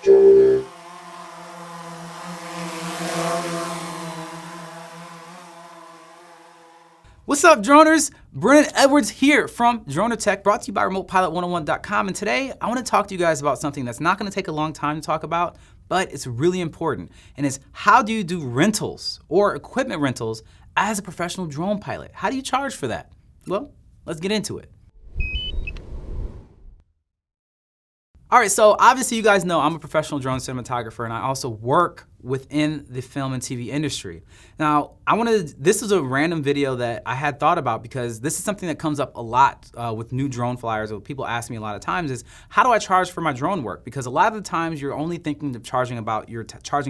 What's up, droners? Brennan Edwards here from Droner Tech, brought to you by RemotePilot101.com. And today I want to talk to you guys about something that's not going to take a long time to talk about, but it's really important. And it's how do you do rentals or equipment rentals as a professional drone pilot? How do you charge for that? Well, let's get into it. All right, so obviously you guys know I'm a professional drone cinematographer and I also work within the film and TV industry. Now, this is a random video that I had thought about because this is something that comes up a lot with new drone flyers, or people ask me a lot of times is, how do I charge for my drone work? Because a lot of the times you're only thinking of charging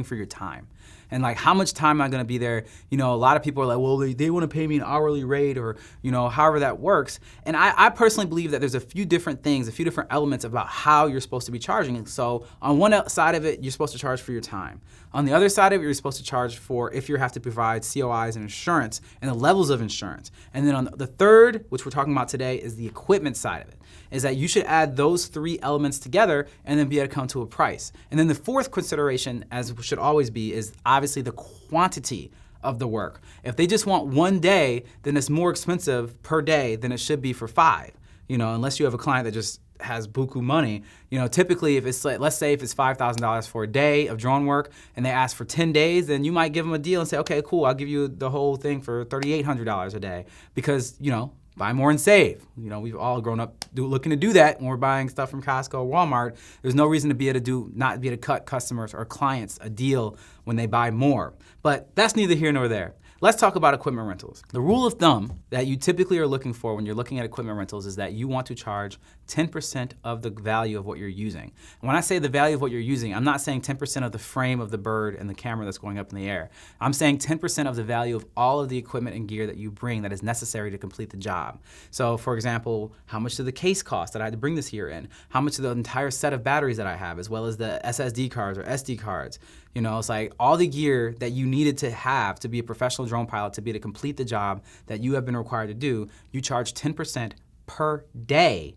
for your time. And like, how much time am I gonna be there? You know, a lot of people are like, well, they wanna pay me an hourly rate, or, you know, however that works. And I personally believe that there's a few different things, a few different elements about how you're supposed to be charging. And so on one side of it, you're supposed to charge for your time. On the other side of it, you're supposed to charge for if you have to provide COIs and insurance and the levels of insurance. And then on the third, which we're talking about today, is the equipment side of it, is that you should add those three elements together and then be able to come to a price. And then the fourth consideration, as should always be, is obviously the quantity of the work. If they just want 1 day, then it's more expensive per day than it should be for 5. You know, unless you have a client that just has buku money. You know, typically if it's like, let's say if it's $5,000 for a day of drone work and they ask for 10 days, then you might give them a deal and say, okay, cool, I'll give you the whole thing for $3,800 a day, because, you know, buy more and save. You know, we've all grown up looking to do that when we're buying stuff from Costco or Walmart. There's no reason to be able to not be able to cut customers or clients a deal when they buy more. But that's neither here nor there. Let's talk about equipment rentals. The rule of thumb that you typically are looking for when you're looking at equipment rentals is that you want to charge 10% of the value of what you're using. And when I say the value of what you're using, I'm not saying 10% of the frame of the bird and the camera that's going up in the air. I'm saying 10% of the value of all of the equipment and gear that you bring that is necessary to complete the job. So for example, how much did the case cost that I had to bring this here in? How much of the entire set of batteries that I have, as well as the SSD cards or SD cards? You know, it's like all the gear that you needed to have to be a professional drone pilot, to be able to complete the job that you have been required to do, you charge 10% per day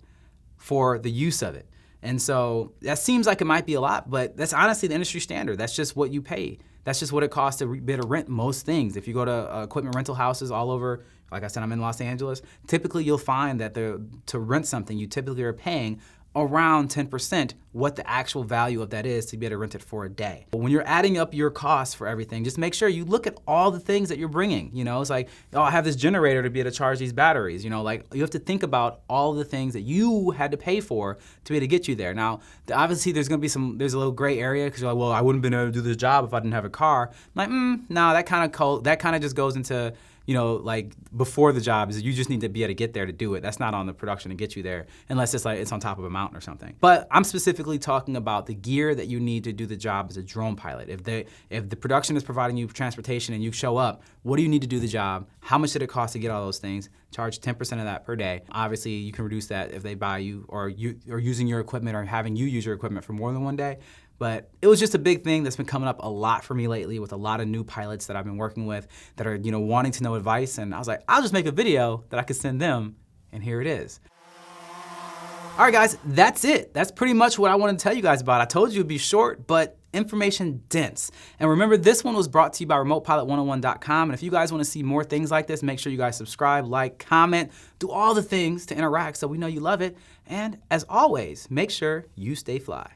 for the use of it. And so that seems like it might be a lot, but that's honestly the industry standard. That's just what you pay. That's just what it costs to be able to rent most things. If you go to equipment rental houses all over, like I said, I'm in Los Angeles, typically you'll find that to rent something, you typically are paying around 10% what the actual value of that is to be able to rent it for a day. But when you're adding up your costs for everything, just make sure you look at all the things that you're bringing. You know, it's like, oh, I have this generator to be able to charge these batteries. You know, like you have to think about all the things that you had to pay for to be able to get you there. Now, obviously there's gonna be there's a little gray area because you're like, well, I wouldn't have been able to do this job if I didn't have a car. I'm like, no, that kind of just goes into, you know, like before the job is you just need to be able to get there to do it. That's not on the production to get you there, unless it's like it's on top of a mountain or something. But I'm specifically talking about the gear that you need to do the job as a drone pilot. If the production is providing you transportation and you show up, what do you need to do the job? How much did it cost to get all those things? Charge 10% of that per day. Obviously, you can reduce that if they buy you or using your equipment or having you use your equipment for more than 1 day. But it was just a big thing that's been coming up a lot for me lately with a lot of new pilots that I've been working with that are, you know, wanting to know advice. And I was like, I'll just make a video that I could send them, and here it is. All right, guys, that's it. That's pretty much what I wanted to tell you guys about. I told you it'd be short, but information dense. And remember, this one was brought to you by RemotePilot101.com. And if you guys want to see more things like this, make sure you guys subscribe, like, comment, do all the things to interact so we know you love it. And as always, make sure you stay fly.